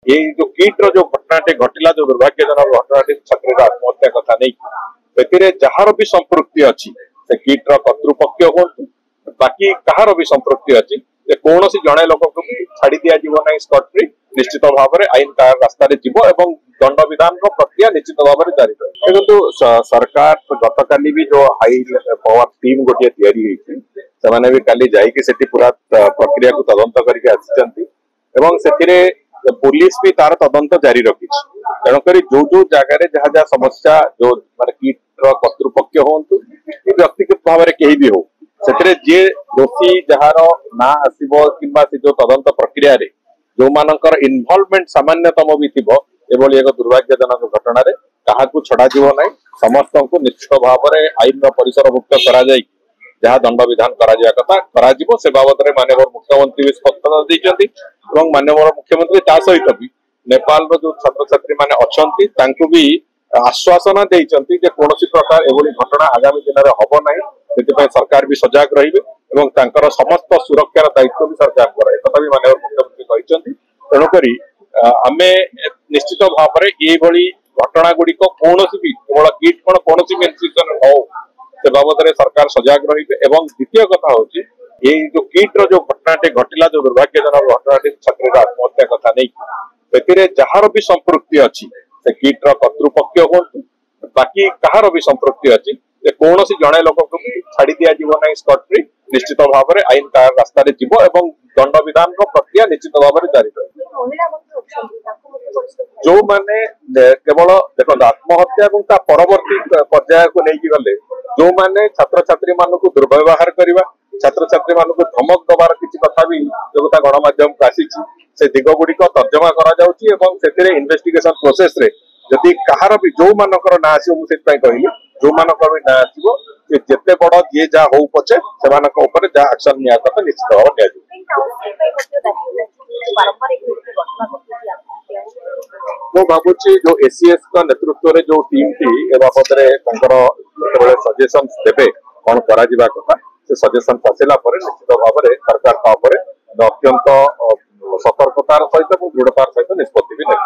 ये जो किट रो जो घटनाटे घटिला जो दुर्भाग्यजनक घटनाटे छात्री आत्महत्या कथा नहीं जार भी संपृक्ति अच्छी से किट रो कर्तृपक्ष हो बाकी कहार भी संपृक्ति अच्छी कौन सी जड़े लोक को भी छाड़ी दि ना स्कट फ्री निश्चित भाव में आईन रास्तार जीव और दंड विधान प्रक्रिया निश्चित भाव में जारी रहे देखो सरकार गतकाली भी जो हाई पावर टीम गोटे या भी काली जाकि पूरा प्रक्रिया को तदंत करके पुलिस भी तार तदंत जारी रखी तेणुक जो जगार जहाँ जहाँ समस्या जो माने किट कर्तृपक्ष हूँ व्यक्तिगत भाव में कहीं भी हो से जी दोषी जार ना आसो कि जो तदंत प्रक्रिया रे जो मानकर इनवॉल्वमेंट सामान्यतम भी थी एभली एक दुर्भाग्यजनक घटना क्या छड़ा जीव ना समस्त को निश्चित भाव में आईन परिसर मुक्त कर जहाँ दंड विधान करा से बाबद में माननीय मुख्यमंत्री भी स्पष्टता देते माननीय मुख्यमंत्री सहित भी नेपाल जो छात्र छात्री मैंने अच्छा भी आश्वासन देती कौन प्रकार एभली घटना आगामी दिन में हम ना से सरकार भी सजग रही समस्त सुरक्षार दायित्व भी सरकार एक भी माननीय मुख्यमंत्री तेणुक आम निश्चित भाव में ये घटना गुड़िक कौन भी केवल किट कौन मेन्स्ट्रुएशन हो से बाबद में सरकार सजग रही द्वितीय कथा हूँ ये जो किट रो जो घटनाटे घटिला जो दुर्भाग्यजनक घटनाटे छात्री आत्महत्या कथा नहीं जार भी संपृक्ति अच्छी से किट रो कर्तृपक्ष हो बाकी कहार भी संपृक्ति अच्छी कौन सी जड़े लोक को भी छाड़ी दि ना स्कट फ्री निश्चित भाव में आईन रास्तार जीव और दंड विधान प्रक्रिया निश्चित भाव में जारी रहे जो मैंने केवल देखो आत्महत्या और परवर्ती पर्याय को लेकिन गले जो मैंने छात्र छात्री मान को दुर्व्यवहार करवा छात्र छात्री मान को धमक दबार किसी कथा भी जो गणमाध्यम को आसी से दिग गुड़िक तर्जमा कर इन्वेस्टिगेशन प्रोसेस रे जदि कहार भी जो मानकर ना आसो मुझे कहली जो मानकर भी ना आसो जिते बड़ जी जहाँ हो पचे से जहाँ एक्शन निया कथा निश्चित भाव मु भावुची जो एसीएस का नेतृत्व रे जो टीम थी ए बाबद रे सजेशन देबे कौन करा जिबा कथा से सजेशन आसिला पर निश्चित भाव में सरकार अत्यंत सतर्कतार सहित दृढ़तार सहित निष्पत्ति भी नहीं।